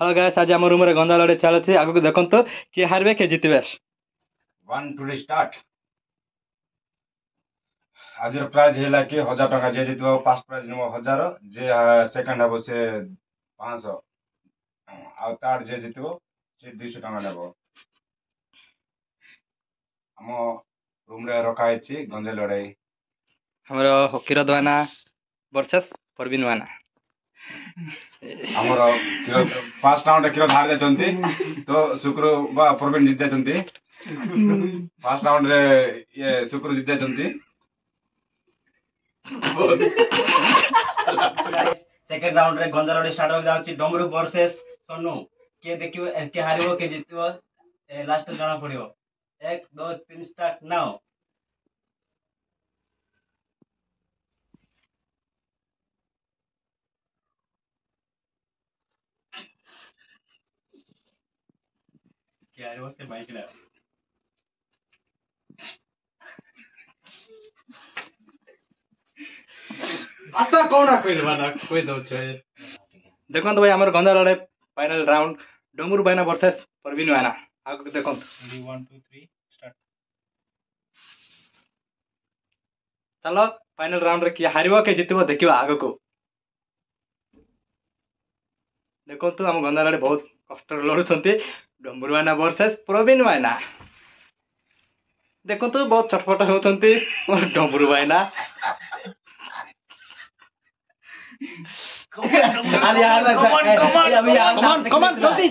Hello guys, आज हम room रे गंजा लड़े चलछि। आगु देखंतो कि हारबे के जितबे। 1 टू स्टार्ट। आज प्राइज है कि 1000 टका जे जितबो फर्स्ट प्राइज नमो 1000 जे सेकंड हबो से 500 आ तार जे जितबो से 200 टका लेबो। हम रूम रे रखा है गंजा लड़ाई। हमरो हकीर दवाना वर्सेस परवीन वाना। हमरो किलो फर्स्ट राउंड किलो धार देचंती तो शुक्र बा परवीन जित जाचंती। फर्स्ट राउंड रे ये शुक्र जित जाचंती। सेकंड राउंड रे गंजा लड़ाई स्टार्ट हो जाउची। डमरू वर्सेस सोनू के देखियो के हारिबो के जितबो लास्ट जाना पड़ियो। 1 2 3 स्टार्ट नाउ। के हारिबो से बाइक ला आता कोना कोइ बाना कोइ दो छै। देखंतो भाई हमर गंजा लड़ाई फाइनल राउंड डमरू बाना वर्सेस परवीन वाना। आगु देखंतो 1 2 3 स्टार्ट। चलो फाइनल राउंड रे कि हारिबो के जितबो देखिबा आगु को। देखंतो हम गंजा लड़ाई बहुत कष्ट लड़ुछंती। डमरू वाना वर्सेस परवीन वाना। देखंतो बहुत छटपट होचंती और डमरू वाना। कमान जल्दी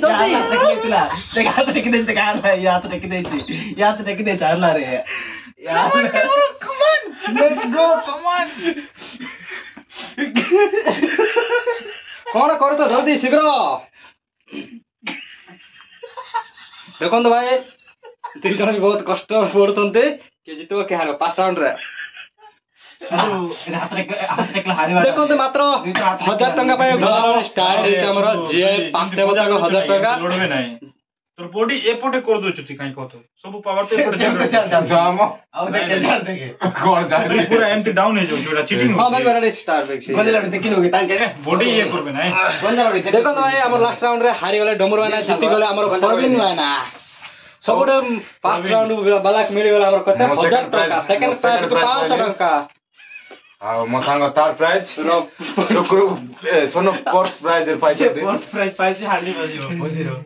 कौन कर तो जल्दी शीघ्र। देखो भाई तीन जन भी बहुत कष्ट पड़ते कि जितबो के हारो पांच राउंड रे। देखो मात्र 1000 टका पाए गला स्टार्ट है हमर जे पांचटे बता को 1000 टका लड़बे नाही। तोर बॉडी एपोटे कर दो छथि काई कहतो सब पावर तो एपोटे जाम आउ देखे झाड़ देखे कोन जाय पूरा एम्प्टी डाउन है जो जोड़ा चीटिंग हां भाई बराबर स्टार्ट देखछि गंजा लड़ाई देखिनोगे ताके बॉडी ये करबे नाही। गंजा लड़ाई देखो भाई हमर लास्ट राउंड रे हारि गले डमरू वाना जीति गले हमर परवीन वाना। सबुडे पांच राउंड बालाक मिल गले हमर कते 1000 टका सेकंड प्राइज 500 टका। आ मो संग थर्ड प्राइज शुक्र सोनो फोर्थ प्राइज पाइছে। फोर्थ प्राइज पाइছে हार्डली बजियो बजिरो।